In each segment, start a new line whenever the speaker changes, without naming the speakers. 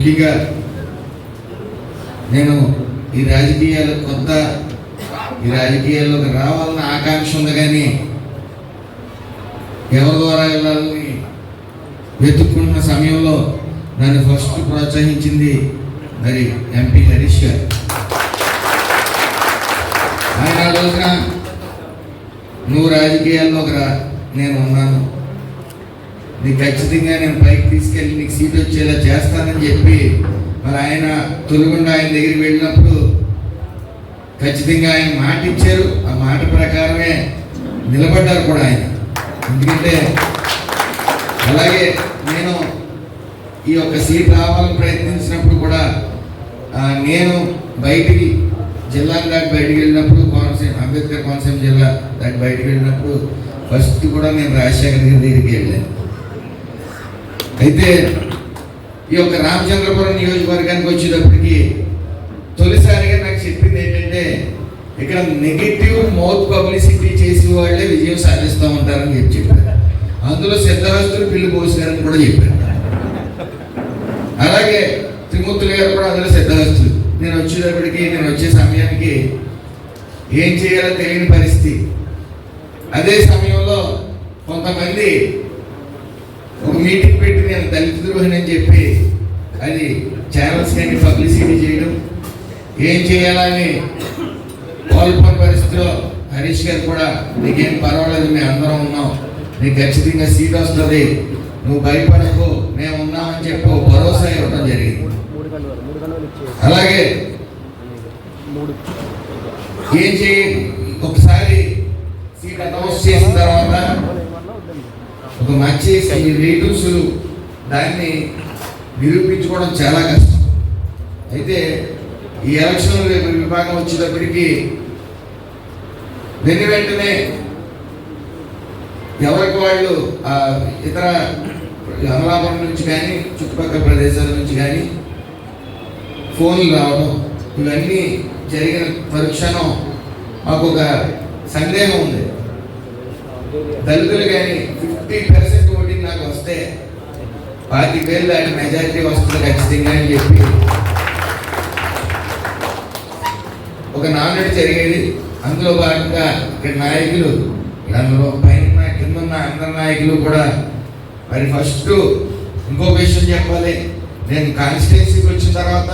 ముఖ్యంగా నేను ఈ రాజకీయాలు కొత్త ఈ రాజకీయాల్లోకి రావాలన్న ఆకాంక్ష ఉంది, కానీ ఎవరి ద్వారా వెళ్ళాలని వెతుక్కున్న సమయంలో నన్ను ఫస్ట్ ప్రోత్సహించింది మరి ఎంపీ హరీష్ గారు. ఆయన ఆ రోజున నువ్వు రాజకీయాల్లోకి రా, నేను ఉన్నాను, నీకు ఖచ్చితంగా నేను పైకి తీసుకెళ్ళి నీకు సీట్ వచ్చేలా చేస్తానని చెప్పి మరి ఆయన తొలుగుండా ఆయన దగ్గరికి వెళ్ళినప్పుడు ఖచ్చితంగా ఆయన మాట ఇచ్చారు. ఆ మాట ప్రకారమే నిలబడ్డారు కూడా ఆయన. ఎందుకంటే అలాగే నేను ఈ యొక్క సీట్ రావాలని ప్రయత్నించినప్పుడు కూడా నేను బయటికి జిల్లాను దాటి బయటికి వెళ్ళినప్పుడు కోనసీమ అంబేద్కర్ కోనసీమ జిల్లా దాటి బయటికి వెళ్ళినప్పుడు ఫస్ట్ కూడా నేను రాజశేఖర్ గారి దగ్గరికి వెళ్ళాను. అయితే ఈ యొక్క రామచంద్రపురం నియోజకవర్గానికి వచ్చేటప్పటికి తొలిసారిగా నాకు చెప్పింది ఏంటంటే, ఇక్కడ నెగిటివ్ మౌత్ పబ్లిసిటీ చేసే వాళ్ళే విజయం సాధిస్తూ ఉంటారని చెప్పారు. అందులో సిద్ధహస్తులు పిల్లి పోసారని కూడా చెప్పారు. అలాగే త్రిమూర్తులు గారు కూడా అందులో సిద్ధహస్తులు. నేను వచ్చే సమయానికి ఏం చేయాలో తెలియని పరిస్థితి. అదే సమయంలో కొంతమంది ఒక మీటింగ్ పెట్టి నేను దళిత ద్రోహిని అని చెప్పి అది ఛానల్స్ కానీ పబ్లిసిటీ చేయడం, ఏం చేయాలని కోల్పోయిన పరిస్థితిలో హరీష్ గారు కూడా నీకేం పర్వాలేదు, మేము అందరం ఉన్నాం, నీకు ఖచ్చితంగా సీట్ వస్తుంది, నువ్వు భయపడకు, మేము ఉన్నామని చెప్పి భరోసా ఇవ్వడం జరిగింది. అలాగే ఏం చేయ ఒకసారి సీట్ అనౌన్స్ చేసిన తర్వాత ఒక మంచి రిలేటివ్స్ దాన్ని నిరూపించుకోవడం చాలా కష్టం. అయితే ఈ ఎలక్షన్ విభాగం వచ్చేటప్పటికి వెంటనే ఎవరికి వాళ్ళు ఇతర అమలాపురం నుంచి కానీ చుట్టుపక్కల ప్రదేశాల నుంచి కానీ ఫోన్లు రావడం, ఇవన్నీ జరిగిన పరీక్షను మాకు ఒక సందేహం ఉంది. దళితులు కానీ 50% ఓటింగ్ నాకు వస్తే 25,000 దాటి మెజారిటీ వస్తుంది ఖచ్చితంగా అని చెప్పి ఒక నామినేట్ జరిగేది. అందులో భాగంగా ఇక్కడ నాయకులు, అందులో పైన కింద అందరి నాయకులు కూడా మరి ఫస్ట్ ఇంకో విషయం చెప్పాలి. నేను కాన్స్టిట్యున్సీకి వచ్చిన తర్వాత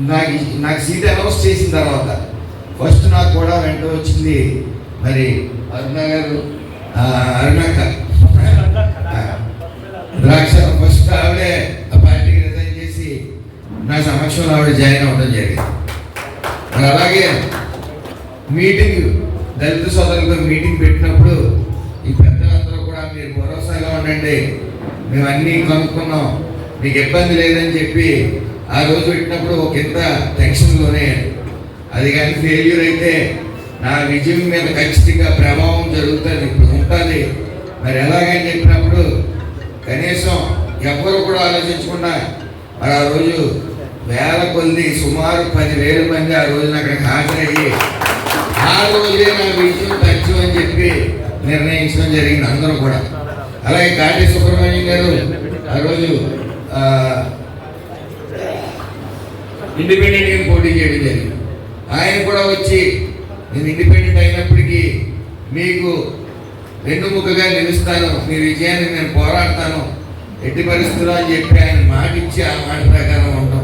నాకు సీట్ అనౌన్స్ చేసిన తర్వాత ఫస్ట్ నాకు కూడా వెంట వచ్చింది మరి అరుణక్క ద్రాక్ష. ఫస్ట్ ఆవిడే ఆ పార్టీకి రిజైన్ చేసి నా సమక్షంలో ఆవిడ జాయిన్ అవ్వడం జరిగింది. మరి అలాగే మీటింగ్ దళిత సోదరులతో మీటింగ్ పెట్టినప్పుడు ఈ పెద్దలందరూ కూడా మీరు భరోసాగా ఉండండి, మేము అన్నీ కనుక్కున్నాం, మీకు ఇబ్బంది లేదని చెప్పి ఆ రోజు పెట్టినప్పుడు ఒక ఇంత టెన్షన్లోనే, అది కానీ ఫెయిల్యూర్ అయితే నా విజయం మీద ఖచ్చితంగా ప్రభావం జరుగుతుంది, ఇప్పుడు ఉంటుంది. మరి ఎలాగని చెప్పినప్పుడు కనీసం ఎవరు కూడా ఆలోచించకుండా మరి ఆ రోజు వేల కొద్ది సుమారు 10,000 మంది ఆ రోజున అక్కడికి హాజరయ్యి ఆ రోజే నా విజయం తథ్యం అని చెప్పి నిర్ణయించడం జరిగింది అందరూ కూడా. అలాగే కాటి సుబ్రహ్మణ్యం గారు ఆ రోజు ఇండిపెండెంట్గా పోటీ చేయడం జరిగింది. ఆయన కూడా వచ్చి నేను ఇండిపెండెంట్ అయినప్పటికీ మీకు వెన్నుముకగా నిలుస్తాను, మీ విజయాన్ని నేను పోరాడతాను ఎట్టి పరిస్థితుల్లో అని చెప్పి ఆయన మాట ఇచ్చి ఆ మాట ప్రకారం ఉంటాం.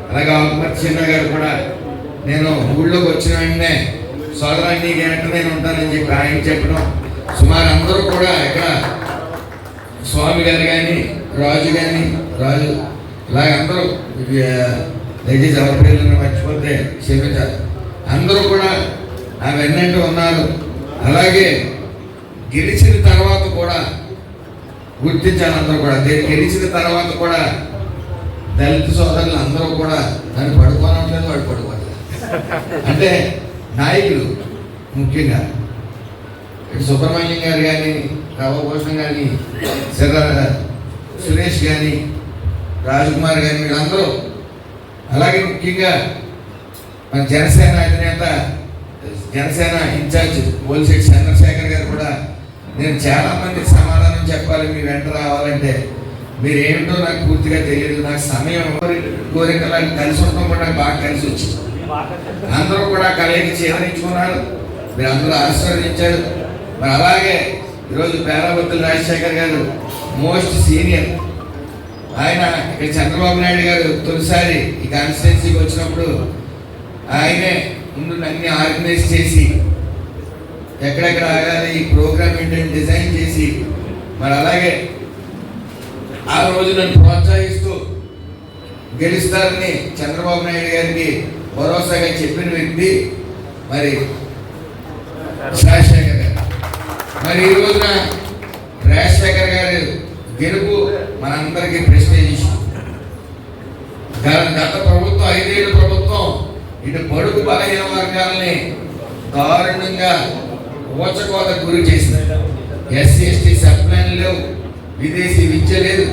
అలాగే ఆకుమతి చిన్న గారు కూడా నేను ఊళ్ళోకి వచ్చిన వెంటనే సోదరాన్ని గంట నేను ఉంటానని చెప్పి ఆయన చెప్పడం, సుమారు అందరూ కూడా ఇక్కడ స్వామి గారు కానీ రాజు ఇలాగ అందరూ దయచేసి ఎవరి పేర్లను మర్చిపోతే క్షమించాలి, అందరూ కూడా ఆ వెన్నంటూ ఉన్నారు. అలాగే గెలిచిన తర్వాత కూడా గుర్తించాలి, అందరూ కూడా గెలిచిన తర్వాత కూడా దళిత సోదరులు అందరూ కూడా దాన్ని పడుకోనట్లేదు, వాడు పడుకోవట్లేదు. అంటే నాయకులు ముఖ్యంగా సుబ్రహ్మణ్యం గారు కానీ, రవభూషణ్ కానీ, సురేష్ కానీ, రాజ్కుమార్ కానీ, వీళ్ళందరూ, అలాగే ముఖ్యంగా మన జనసేన అధినేత జనసేన ఇన్ఛార్జ్ బోలిశెట్టి చంద్రశేఖర్ గారు కూడా నేను చాలా మందికి సమాధానం చెప్పాలి, మీ వెంట రావాలంటే మీరేమిటో నాకు పూర్తిగా తెలియదు. నాకు సమయం కోరికలా కలిసి ఉండటం కూడా నాకు బాగా కలిసి వచ్చింది. అందరూ కూడా కలయికి చేదరించుకున్నారు, మీరు అందరూ ఆశీర్వదించారు. మరి అలాగే ఈరోజు పేరాబత్తుల రాజశేఖర్ గారు మోస్ట్ సీనియర్. ఆయన ఇక్కడ చంద్రబాబు నాయుడు గారు తొలిసారి ఈ కాన్స్టిట్యున్సీకి వచ్చినప్పుడు ఆయనే ముందు అన్ని ఆర్గనైజ్ చేసి ఎక్కడెక్కడ ఆగాలి ఈ ప్రోగ్రామ్ ఏంటంటే డిజైన్ చేసి, మరి అలాగే ఆ రోజు నన్ను ప్రోత్సహిస్తూ గెలుస్తారని చంద్రబాబు నాయుడు గారికి భరోసాగా చెప్పిన వ్యక్తి మరి రాజశేఖర్ గారు. మరి ఈ రోజున రాజశేఖర్ గారు గెలుపు మనందరికీ ప్రెస్టేజ్ ఇష్యూ. గత ప్రభుత్వం 5 ఏళ్ళ ప్రభుత్వం ఇటు బడుగు బలహీన వర్గాలని దారుణంగా ఊచకోత గురి చేసింది. ఎస్సీ ఎస్టీ సప్లైన్ లేవు, విదేశీ విద్య లేదు,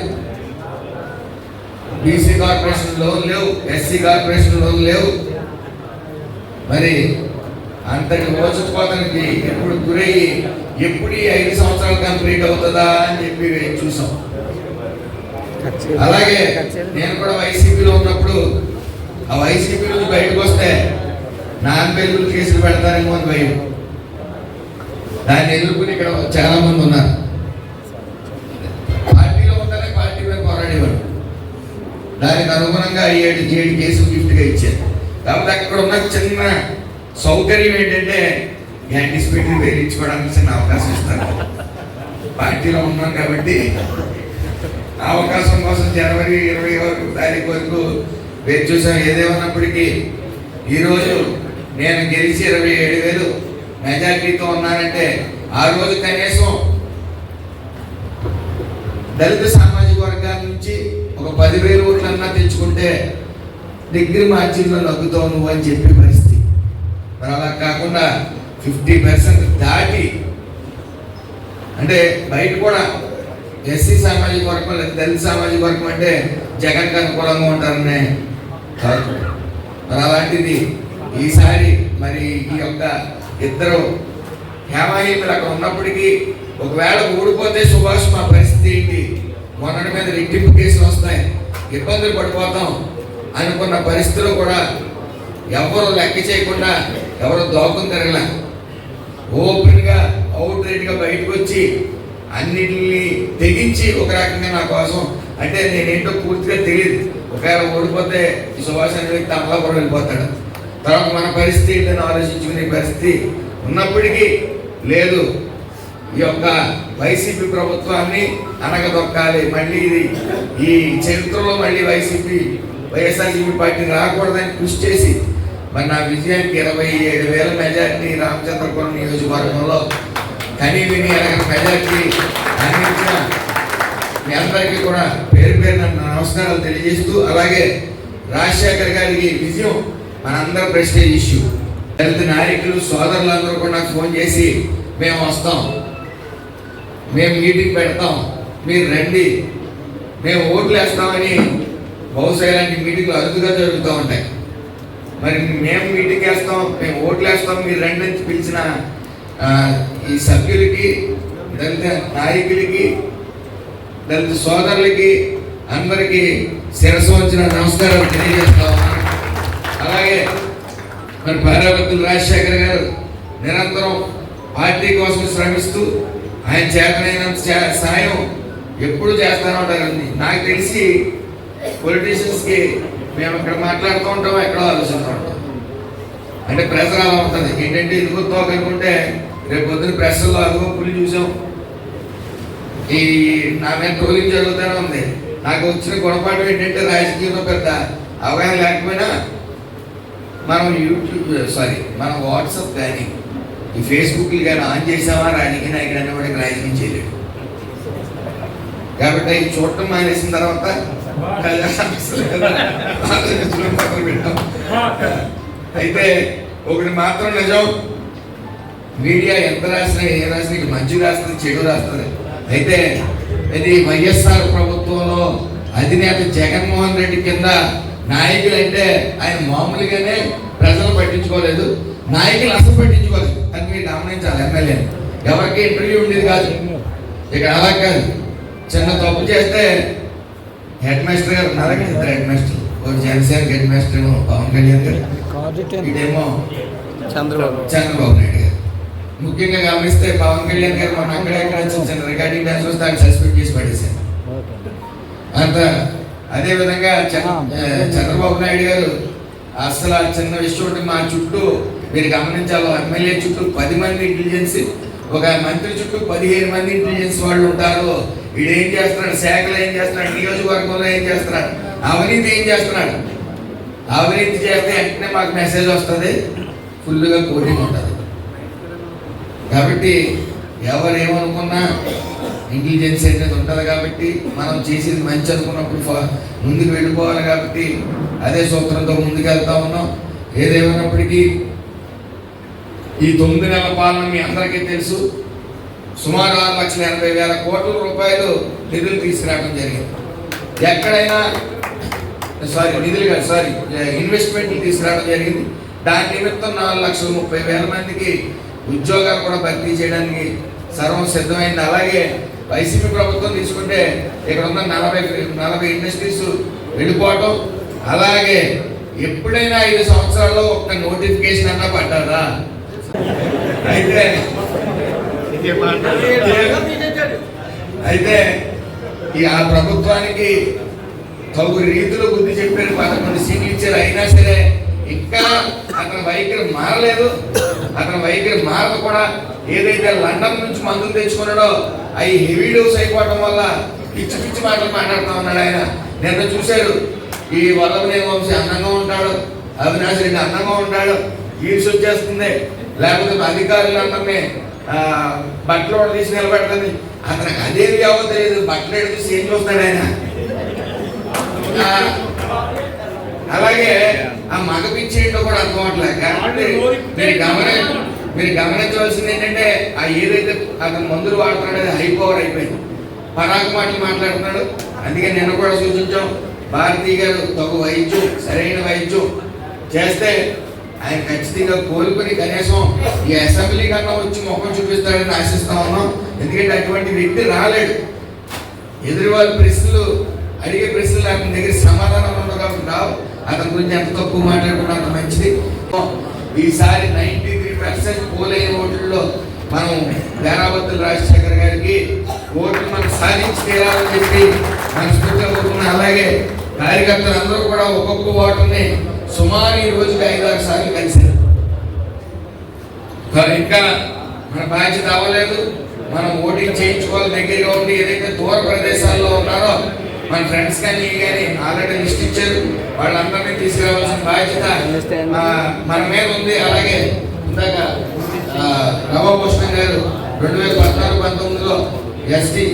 బీసీ కార్పొరేషన్ లోన్ లేవు, ఎస్సీ కార్పొరేషన్ లోన్ లేవు. మరి అంతటి ఊచకోతనికి ఎప్పుడు గురయ్యి ఎప్పుడు ఈ 5 సంవత్సరాలు కంప్లీట్ అవుతుందా అని చెప్పి చూసాం. అలాగే నేను కూడా వైసీపీలో ఉన్నప్పుడు ఆ వైసీపీ నుంచి బయటకు వస్తే నాన్ బెయిలబుల్ కేసులు పెడతారేమో అని భయం. దాన్ని ఎదుర్కొని ఇక్కడ చాలా మంది ఉన్నారు. పార్టీలో ఉంటేనే పార్టీ మీద పోరాడేవాడు. దానికి అనుగుణంగా 7 కేసులు గిఫ్ట్గా ఇచ్చారు. కాబట్టి అక్కడ ఉన్న చిన్న సౌకర్యం ఏంటంటే యాంటిసిపేటరీ వేయించుకోవడానికి చిన్న అవకాశం ఇస్తారు. పార్టీలో ఉన్నాం కాబట్టి అవకాశం కోసం జనవరి 20 తారీఖు వరకు వేచి చూసాం. ఏదేమన్నప్పటికీ ఈరోజు నేను గెలిచి 27,000 మెజార్టీతో ఉన్నానంటే ఆ రోజు కనీసం దళిత సామాజిక వర్గాల నుంచి ఒక 10,000 ఓట్లన్నా తెచ్చుకుంటే డిగ్రీ మార్జిన్లో నగ్గుతావు నువ్వు అని చెప్పే పరిస్థితి. మరి అలా కాకుండా 50% దాటి, అంటే బయట కూడా ఎస్సీ సామాజిక వర్గం దళిత సామాజిక వర్గం అంటే జగన్కి అనుకూలంగా ఉంటారనే కాదు. మరి అలాంటిది ఈసారి మరి ఈ యొక్క ఇద్దరు హేమాహీములు అక్కడ ఉన్నప్పటికీ ఒకవేళ ఓడిపోతే సుభాష్ మా పరిస్థితి ఏంటి, మొన్నటి మీద రెట్టింపు కేసులు వస్తాయి, ఇబ్బందులు పడిపోతాం అనుకున్న పరిస్థితుల్లో కూడా ఎవరు లెక్క చేయకుండా ఎవరు దోకం తిరగలే. ఓపెన్గా అవుట్ రైట్గా బయటకు వచ్చి అన్నిటిని తెగించి ఒక రకంగా నా కోసం, అంటే నేనేంటో పూర్తిగా తెలియదు. ఒకవేళ ఓడిపోతే ఈ సుభాష్ అనే వ్యక్తి అమలాపురం వెళ్ళిపోతాడు, తర్వాత మన పరిస్థితి ఏంటని ఆలోచించుకునే పరిస్థితి ఉన్నప్పటికీ లేదు. ఈ యొక్క వైసీపీ ప్రభుత్వాన్ని అనగదొక్కాలి, మళ్ళీ ఇది ఈ చరిత్రలో మళ్ళీ వైఎస్ఆర్సీపీ పార్టీ రాకూడదని కృషి చేసి మరి నా విజయానికి 27,000 మెజార్టీ రామచంద్రపురం నియోజకవర్గంలో కనీ విని ఎలాగ మెజార్టీ అందించిన మీ అందరికీ కూడా పేరు పేరున నమస్కారాలు తెలియజేస్తూ, అలాగే రాజశేఖర్ గారికి విజయం మనందరూ ప్రెస్టేజ్ ఇష్యూ. దళిత నాయకులు సోదరులందరూ కూడా నాకు ఫోన్ చేసి మేము వస్తాం, మేము మీటింగ్ పెడతాం, మీరు రండి, మేము ఓట్లు వేస్తామని. బహుశా ఇలాంటి మీటింగ్లు అరుదుగా జరుగుతూ ఉంటాయి. మరి మేము మీటింగ్ వేస్తాం, మేము ఓట్లు వేస్తాం, మీరు రండి అని పిలిచిన ఈ సభ్యులకి, దళిత నాయకులకి, దళిత సోదరులకి అందరికీ శిరస్సు వంచిన నమస్కారాలు తెలియజేస్తాం. అలాగే మరి పేరాబత్తుల రాజశేఖర్ గారు నిరంతరం పార్టీ కోసం శ్రమిస్తూ ఆయన చేతనైనంత సాయం ఎప్పుడు చేస్తూనే ఉంటారండి. నాకు తెలిసి పొలిటీషియన్స్కి మేము ఇక్కడ మాట్లాడుతూ ఉంటాం, ఎక్కడో ఆలోచిస్తూ ఉంటాం. అంటే ప్రెషర్ అలా ఉంటుంది ఏంటంటే ఇదిగో తోకనుకుంటే రేపు పొద్దున ప్రెషర్లో అదిగో పులి చూసాం, ఈ నా మీద ట్రోలింగ్ జరుగుతూనే ఉంది. నాకు వచ్చిన గుణపాఠం ఏంటంటే రాజకీయంలో పెద్ద అవగాహన లేకపోయినా మనం మన వాట్సాప్ కానీ ఈ ఫేస్బుక్లు కానీ ఆన్ చేసామా రాజకీయ నాయకుడు అనేవాడికి రాజకీయం చేయలేడు. కాబట్టి ఇది చూడటం మానేసిన తర్వాత అయితే ఒకటి మాత్రం నిజం, మీడియా ఎంత రాసినా ఏ రాసినా మంచి రాస్తుంది చెడు రాస్తుంది. అయితే ఇది వైఎస్ఆర్ ప్రభుత్వంలో అధినేత జగన్మోహన్ రెడ్డి కింద నాయకులు అంటే ఆయన మామూలుగానే ప్రజలు పట్టించుకోలేదు, నాయకులు అసలు పట్టించుకోలేదు. అది మీరు గమనించాలి. ఎమ్మెల్యే ఎవరికి ఇంటర్వ్యూ ఉండేది కాదు. ఇక్కడ అలా కాదు, చిన్న తప్పు చేస్తే హెడ్ మాస్టర్ గారు ఉన్నారు, ఇద్దరు హెడ్ మాస్టర్, ఒక జనసేన హెడ్ మాస్టర్ ఏమో పవన్ కళ్యాణ్ గారు, ఇదేమో చంద్రబాబు నాయుడు గారు. ముఖ్యంగా గమనిస్తే పవన్ కళ్యాణ్ గారు మన అక్కడెక్కడ చిన్న రికార్డింగ్ డాన్స్ వస్తే ఆయన సస్పెండ్ చేసి పడేశారు అంత. అదేవిధంగా చంద్రబాబు నాయుడు గారు అసలు ఆ చిన్న విషయం మా చుట్టూ మీరు గమనించాలి, ఎమ్మెల్యే చుట్టూ 10 మంది ఇంటెలిజెన్స్, ఒక మంత్రి చుట్టూ 15 మంది ఇంటెలిజెన్స్ వాళ్ళు ఉంటారు. వీడు ఏం చేస్తున్నాడు, శాఖలు ఏం చేస్తున్నాడు, నియోజకవర్గంలో ఏం చేస్తున్నాడు, అవినీతి ఏం చేస్తున్నాడు. అవినీతి చేస్తే వెంటనే మాకు మెసేజ్ వస్తుంది, ఫుల్గా కోటింగ్ ఉంటుంది. కాబట్టి ఎవరు ఏమనుకున్నా ఇంటెలిజెన్స్ అనేది ఉంటుంది. కాబట్టి మనం చేసేది మంచి అనుకున్నప్పుడు ముందుకు వెళ్ళిపోవాలి. కాబట్టి అదే సూత్రంతో ముందుకు వెళ్తా ఉన్నాం. ఏదేమైనప్పటికీ ఈ 9 నెలల పాలన మీ అందరికీ తెలుసు. సుమారు 6,80,000 కోట్ల రూపాయలు నిధులు తీసుకురావడం జరిగింది. ఎక్కడైనా ఇన్వెస్ట్మెంట్లు తీసుకురావడం జరిగింది. దాని నిమిత్తం 4,30,000 మందికి ఉద్యోగాలు కూడా భర్తీ చేయడానికి సర్వం సిద్ధమైంది. అలాగే వైసీపీ ప్రభుత్వం తీసుకుంటే ఇక్కడ ఉన్న 40 ఇండస్ట్రీస్ వెళ్ళిపోవటం. అలాగే ఎప్పుడైనా 5 సంవత్సరాల్లో ఒక్క నోటిఫికేషన్ అన్నా పడ్డారా? అయితే ఆ ప్రభుత్వానికి తగు రీతిలో బుద్ధి చెప్పారు, 11 సీట్లు ఇచ్చారు. అయినా సరే ఇంకా అతని వైఖరి మారలేదు. అతని వైఖరి మారదు కూడా. ఏదైతే లండన్ నుంచి మందులు తెచ్చుకున్నాడో అవి హెవీ డోస్ అయిపోవడం వల్ల పిచ్చి పిచ్చి మాటలు మాట్లాడుతూ ఉన్నాడు ఆయన. నిన్న చూశారు, ఈ వల్లభనేని వంశీ అందంగా ఉంటాడు, అవినాష్ రెడ్డి అందంగా ఉంటాడు, ఈడ్స్ వచ్చేస్తుంది, లేకపోతే అధికారులందరినీ బట్టలు తీసి నిలబెడుతుంది. అతనికి అదేమి కావో తెలియదు, బట్టలు చూసి ఏం చూస్తాడు ఆయన. అలాగే ఆ మగ పిచ్చి ఏంటో కూడా అర్థం అవట్లేక మీరు గమనించవలసింది ఏంటంటే ఆ ఏదైతే అతను మందులు వాడుతున్నాడో అది హై పవర్ అయిపోయింది. పరాకు మాటలు మాట్లాడుతున్నాడు. అందుకే నిన్న కూడా సూచించాం, భారతీ గారు తగు వైద్యం, సరైన వైద్యం చేస్తే ఆయన ఖచ్చితంగా కోలుకొని కనీసం ఈ అసెంబ్లీ కన్నా వచ్చి ముఖం చూపిస్తాడని ఆశిస్తా ఉన్నాం. ఎందుకంటే అటువంటి వ్యక్తి రాలేడు. ఎదురు వాళ్ళు ప్రశ్నలు అడిగే ప్రశ్నలు అతని దగ్గర సమాధానం ఉండవు కాబట్టి రావు. అతని గురించి ఎంత తక్కువ మాట్లాడుకుంటే అంత మంచిది. ఈసారి 93% పోలైన ఓట్లలో మనం వేరావత్తుల రాజశేఖర్ గారికి ఓట్లు మనం సాధించి తీరాలని చెప్పి మనస్ఫూర్తిగా కోరుకున్నాం. అలాగే కార్యకర్తలు అందరూ కూడా ఒక్కొక్క ఓటుని సుమారు ఈ రోజుకి 5-6 సార్లు కలిశారు. ఇంకా మన బాధ్యత అవ్వలేదు. మనం ఓటింగ్ చేయించుకోవాలి. దగ్గరగా ఉండి ఏదైతే దూర ప్రదేశాల్లో ఉన్నారో మన ఫ్రెండ్స్ కానీ ఆల్రెడీ లిస్ట్ ఇచ్చారు, వాళ్ళందరినీ తీసుకురావాల్సిన బాధ్యత మన మీద ఉంది. అలాగే ఇందాక రమభూషణ్ గారు 2014-19లో ఎస్సీ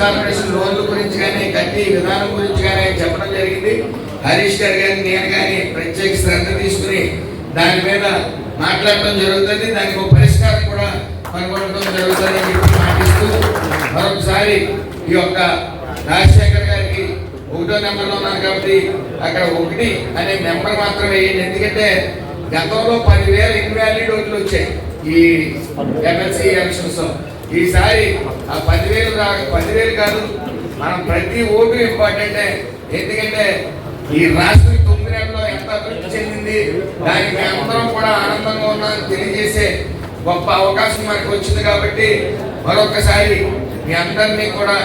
కార్పొరేషన్ లోన్ల గురించి కానీ కట్టి విధానం గురించి కానీ చెప్పడం జరిగింది. హరీష్ గారు కానీ నేను కానీ ప్రత్యేక శ్రద్ధ తీసుకుని దాని మీద మాట్లాడటం జరుగుతుంది. దానికి ఒక పరిష్కారం కూడా కనుగొనడం జరుగుతుందని చెప్పి మాటిస్తూ మరొకసారి ఈ యొక్క రాజశేఖర్ గారికి 1వ నెంబర్లో ఉన్నాను కాబట్టి అక్కడ 1 అనే నెంబర్ మాత్రం వేయండి. ఎందుకంటే గతంలో 10,000 ఇన్వాలిడ్ ఓట్లు వచ్చాయి ఈ ఎమ్మెల్సీ ఎలక్షన్స్. ఈసారి ఆ 10,000 కాదు, మనం ప్రతి ఓటు ఇంపార్టెంటే. ఎందుకంటే ఈ రాష్ట్రం 9 నెలల్లో ఎంత అభివృద్ధి చెందింది, దానికి అందరం కూడా ఆనందంగా ఉన్నామని తెలియజేసే గొప్ప అవకాశం మనకు వచ్చింది. కాబట్టి మరొకసారి మీ అందరినీ కూడా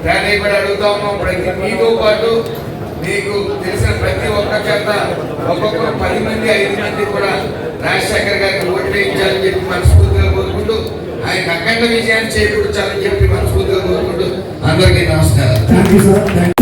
ప్రాధాన్యపడి అడుగుతా ఉన్నాం. మీతో పాటు మీకు తెలిసిన ప్రతి ఒక్క చేత ఒక్కొక్కరు 10 మంది 5 మంది కూడా రాజశేఖర్ గారికి ఓట్లు వేయించాలని చెప్పి మనస్ఫూర్తిగా కోరుకుంటూ ఆయన అఖండ విజయాన్ని చేకూర్చాలని చెప్పి మనస్ఫూర్తిగా కోరుకుంటూ అందరికీ నమస్కారం.